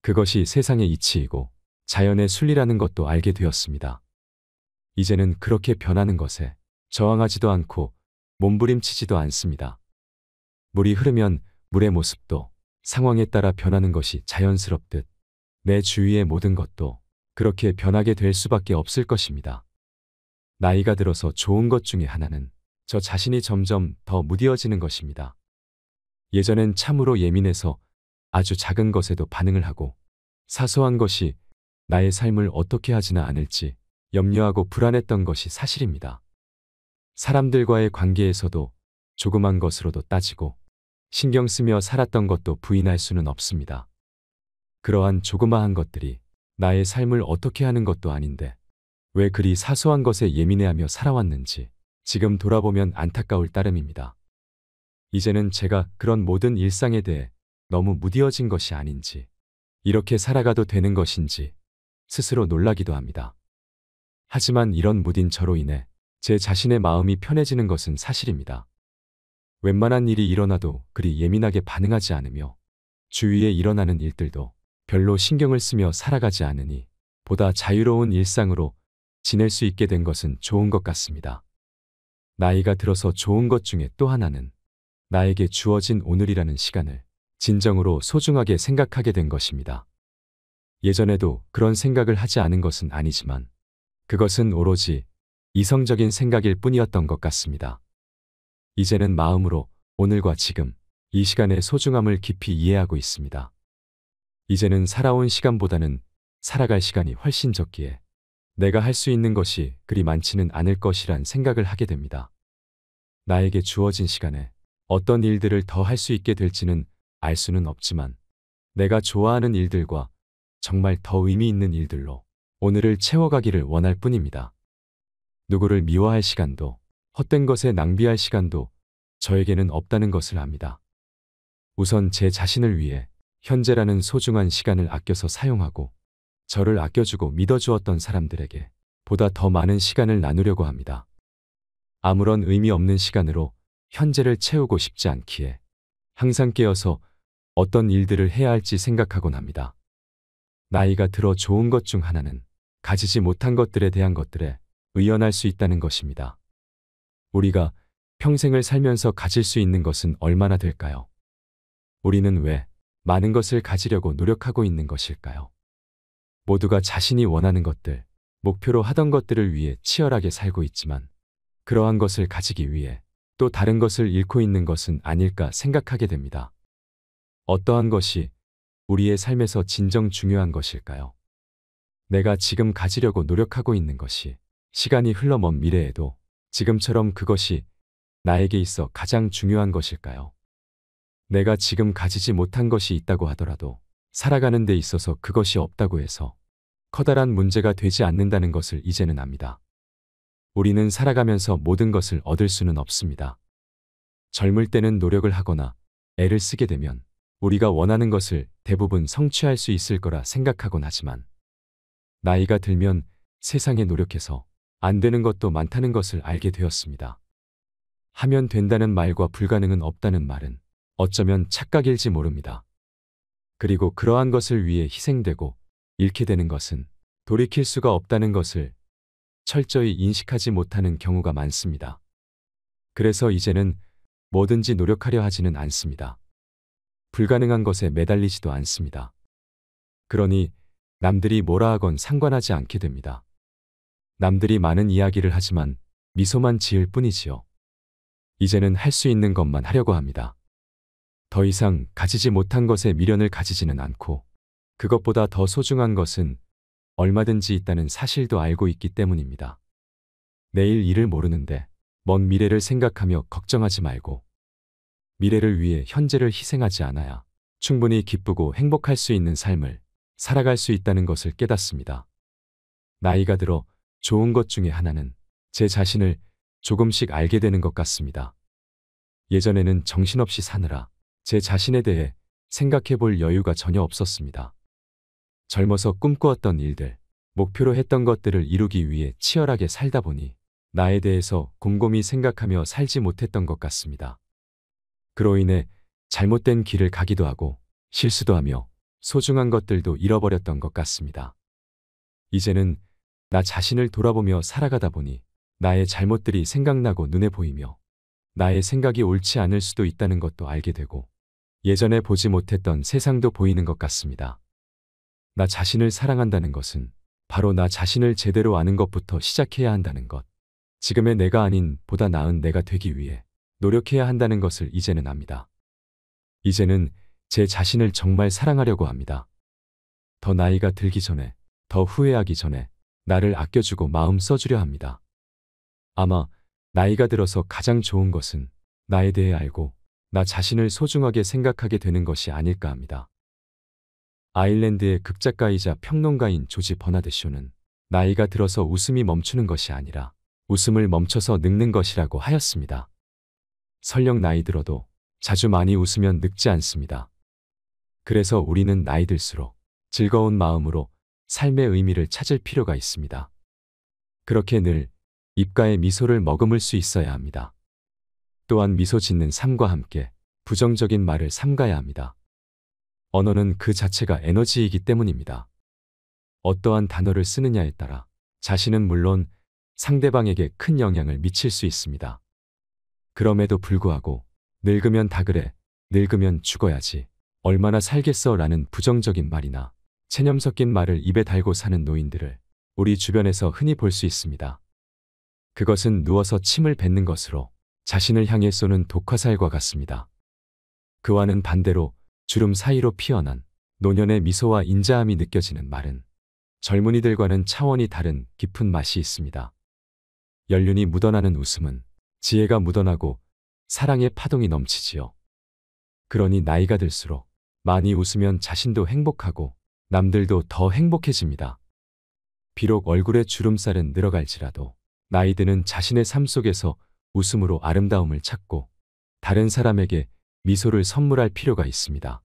그것이 세상의 이치이고 자연의 순리라는 것도 알게 되었습니다. 이제는 그렇게 변하는 것에 저항하지도 않고 몸부림치지도 않습니다. 물이 흐르면 물의 모습도 상황에 따라 변하는 것이 자연스럽듯 내 주위의 모든 것도 그렇게 변하게 될 수밖에 없을 것입니다. 나이가 들어서 좋은 것 중에 하나는 저 자신이 점점 더 무뎌지는 것입니다. 예전엔 참으로 예민해서 아주 작은 것에도 반응을 하고 사소한 것이 나의 삶을 어떻게 하지나 않을지 염려하고 불안했던 것이 사실입니다. 사람들과의 관계에서도 조그만 것으로도 따지고 신경 쓰며 살았던 것도 부인할 수는 없습니다. 그러한 조그마한 것들이 나의 삶을 어떻게 하는 것도 아닌데 왜 그리 사소한 것에 예민해하며 살아왔는지 지금 돌아보면 안타까울 따름입니다. 이제는 제가 그런 모든 일상에 대해 너무 무뎌진 것이 아닌지, 이렇게 살아가도 되는 것인지 스스로 놀라기도 합니다. 하지만 이런 무딘 저로 인해 제 자신의 마음이 편해지는 것은 사실입니다. 웬만한 일이 일어나도 그리 예민하게 반응하지 않으며 주위에 일어나는 일들도 별로 신경을 쓰며 살아가지 않으니 보다 자유로운 일상으로 지낼 수 있게 된 것은 좋은 것 같습니다. 나이가 들어서 좋은 것 중에 또 하나는 나에게 주어진 오늘이라는 시간을 진정으로 소중하게 생각하게 된 것입니다. 예전에도 그런 생각을 하지 않은 것은 아니지만 그것은 오로지 이성적인 생각일 뿐이었던 것 같습니다. 이제는 마음으로 오늘과 지금 이 시간의 소중함을 깊이 이해하고 있습니다. 이제는 살아온 시간보다는 살아갈 시간이 훨씬 적기에 내가 할 수 있는 것이 그리 많지는 않을 것이란 생각을 하게 됩니다. 나에게 주어진 시간에 어떤 일들을 더 할 수 있게 될지는 알 수는 없지만 내가 좋아하는 일들과 정말 더 의미 있는 일들로 오늘을 채워가기를 원할 뿐입니다. 누구를 미워할 시간도 헛된 것에 낭비할 시간도 저에게는 없다는 것을 압니다. 우선 제 자신을 위해 현재라는 소중한 시간을 아껴서 사용하고 저를 아껴주고 믿어주었던 사람들에게 보다 더 많은 시간을 나누려고 합니다. 아무런 의미 없는 시간으로 현재를 채우고 싶지 않기에 항상 깨어서 어떤 일들을 해야 할지 생각하곤 합니다. 나이가 들어 좋은 것 중 하나는 가지지 못한 것들에 대한 것들에 의연할 수 있다는 것입니다. 우리가 평생을 살면서 가질 수 있는 것은 얼마나 될까요? 우리는 왜 많은 것을 가지려고 노력하고 있는 것일까요? 모두가 자신이 원하는 것들, 목표로 하던 것들을 위해 치열하게 살고 있지만 그러한 것을 가지기 위해 또 다른 것을 잃고 있는 것은 아닐까 생각하게 됩니다. 어떠한 것이 우리의 삶에서 진정 중요한 것일까요? 내가 지금 가지려고 노력하고 있는 것이 시간이 흘러 먼 미래에도 지금처럼 그것이 나에게 있어 가장 중요한 것일까요? 내가 지금 가지지 못한 것이 있다고 하더라도 살아가는 데 있어서 그것이 없다고 해서 커다란 문제가 되지 않는다는 것을 이제는 압니다. 우리는 살아가면서 모든 것을 얻을 수는 없습니다. 젊을 때는 노력을 하거나 애를 쓰게 되면 우리가 원하는 것을 대부분 성취할 수 있을 거라 생각하곤 하지만 나이가 들면 세상에 노력해서 안 되는 것도 많다는 것을 알게 되었습니다. 하면 된다는 말과 불가능은 없다는 말은 어쩌면 착각일지 모릅니다. 그리고 그러한 것을 위해 희생되고 잃게 되는 것은 돌이킬 수가 없다는 것을 철저히 인식하지 못하는 경우가 많습니다. 그래서 이제는 뭐든지 노력하려 하지는 않습니다. 불가능한 것에 매달리지도 않습니다. 그러니 남들이 뭐라 하건 상관하지 않게 됩니다. 남들이 많은 이야기를 하지만 미소만 지을 뿐이지요. 이제는 할 수 있는 것만 하려고 합니다. 더 이상 가지지 못한 것에 미련을 가지지는 않고 그것보다 더 소중한 것은 얼마든지 있다는 사실도 알고 있기 때문입니다. 내일 일을 모르는데 먼 미래를 생각하며 걱정하지 말고 미래를 위해 현재를 희생하지 않아야 충분히 기쁘고 행복할 수 있는 삶을 살아갈 수 있다는 것을 깨닫습니다. 나이가 들어 좋은 것 중에 하나는 제 자신을 조금씩 알게 되는 것 같습니다. 예전에는 정신없이 사느라 제 자신에 대해 생각해 볼 여유가 전혀 없었습니다. 젊어서 꿈꾸었던 일들, 목표로 했던 것들을 이루기 위해 치열하게 살다 보니 나에 대해서 곰곰이 생각하며 살지 못했던 것 같습니다. 그로 인해 잘못된 길을 가기도 하고 실수도 하며 소중한 것들도 잃어버렸던 것 같습니다. 이제는 나 자신을 돌아보며 살아가다 보니 나의 잘못들이 생각나고 눈에 보이며 나의 생각이 옳지 않을 수도 있다는 것도 알게 되고 예전에 보지 못했던 세상도 보이는 것 같습니다. 나 자신을 사랑한다는 것은 바로 나 자신을 제대로 아는 것부터 시작해야 한다는 것. 지금의 내가 아닌 보다 나은 내가 되기 위해 노력해야 한다는 것을 이제는 압니다. 이제는 제 자신을 정말 사랑하려고 합니다. 더 나이가 들기 전에, 더 후회하기 전에 나를 아껴주고 마음 써주려 합니다. 아마 나이가 들어서 가장 좋은 것은 나에 대해 알고 나 자신을 소중하게 생각하게 되는 것이 아닐까 합니다. 아일랜드의 극작가이자 평론가인 조지 버나드 쇼는 나이가 들어서 웃음이 멈추는 것이 아니라 웃음을 멈춰서 늙는 것이라고 하였습니다. 설령 나이 들어도 자주 많이 웃으면 늙지 않습니다. 그래서 우리는 나이 들수록 즐거운 마음으로 삶의 의미를 찾을 필요가 있습니다. 그렇게 늘 입가에 미소를 머금을 수 있어야 합니다. 또한 미소 짓는 삶과 함께 부정적인 말을 삼가야 합니다. 언어는 그 자체가 에너지이기 때문입니다. 어떠한 단어를 쓰느냐에 따라 자신은 물론 상대방에게 큰 영향을 미칠 수 있습니다. 그럼에도 불구하고 늙으면 다 그래, 늙으면 죽어야지, 얼마나 살겠어 라는 부정적인 말이나 체념 섞인 말을 입에 달고 사는 노인들을 우리 주변에서 흔히 볼 수 있습니다. 그것은 누워서 침을 뱉는 것으로 자신을 향해 쏘는 독화살과 같습니다. 그와는 반대로 주름 사이로 피어난 노년의 미소와 인자함이 느껴지는 말은 젊은이들과는 차원이 다른 깊은 맛이 있습니다. 연륜이 묻어나는 웃음은 지혜가 묻어나고 사랑의 파동이 넘치지요. 그러니 나이가 들수록 많이 웃으면 자신도 행복하고 남들도 더 행복해집니다. 비록 얼굴에 주름살은 늘어갈지라도 나이 드는 자신의 삶 속에서 웃음으로 아름다움을 찾고 다른 사람에게 미소를 선물할 필요가 있습니다.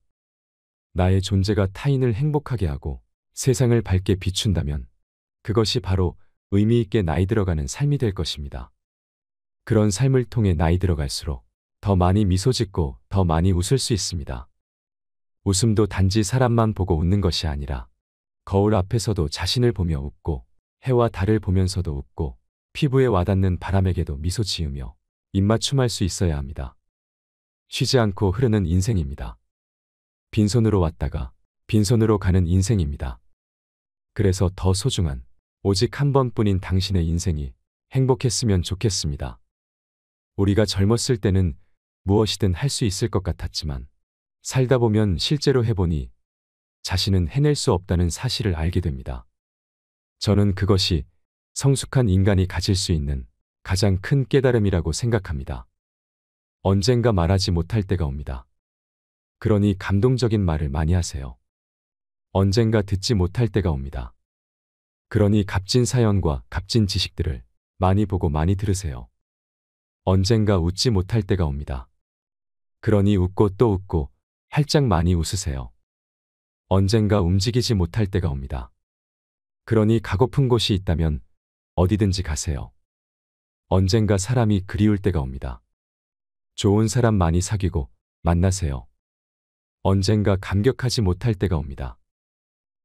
나의 존재가 타인을 행복하게 하고 세상을 밝게 비춘다면 그것이 바로 의미 있게 나이 들어가는 삶이 될 것입니다. 그런 삶을 통해 나이 들어갈수록 더 많이 미소 짓고 더 많이 웃을 수 있습니다. 웃음도 단지 사람만 보고 웃는 것이 아니라 거울 앞에서도 자신을 보며 웃고 해와 달을 보면서도 웃고 피부에 와닿는 바람에게도 미소 지으며 입맞춤할 수 있어야 합니다. 쉬지 않고 흐르는 인생입니다. 빈손으로 왔다가 빈손으로 가는 인생입니다. 그래서 더 소중한 오직 한 번뿐인 당신의 인생이 행복했으면 좋겠습니다. 우리가 젊었을 때는 무엇이든 할 수 있을 것 같았지만 살다 보면 실제로 해보니 자신은 해낼 수 없다는 사실을 알게 됩니다. 저는 그것이 성숙한 인간이 가질 수 있는 가장 큰 깨달음이라고 생각합니다. 언젠가 말하지 못할 때가 옵니다. 그러니 감동적인 말을 많이 하세요. 언젠가 듣지 못할 때가 옵니다. 그러니 값진 사연과 값진 지식들을 많이 보고 많이 들으세요. 언젠가 웃지 못할 때가 옵니다. 그러니 웃고 또 웃고 활짝 많이 웃으세요. 언젠가 움직이지 못할 때가 옵니다. 그러니 가고픈 곳이 있다면 어디든지 가세요. 언젠가 사람이 그리울 때가 옵니다. 좋은 사람 많이 사귀고 만나세요. 언젠가 감격하지 못할 때가 옵니다.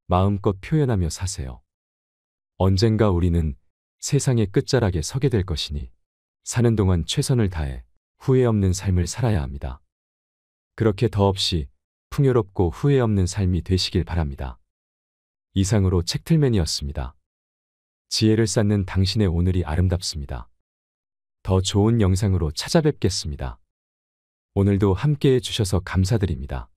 마음껏 표현하며 사세요. 언젠가 우리는 세상의 끝자락에 서게 될 것이니 사는 동안 최선을 다해 후회 없는 삶을 살아야 합니다. 그렇게 더없이 풍요롭고 후회 없는 삶이 되시길 바랍니다. 이상으로 책틀맨이었습니다. 지혜를 쌓는 당신의 오늘이 아름답습니다. 더 좋은 영상으로 찾아뵙겠습니다. 오늘도 함께해 주셔서 감사드립니다.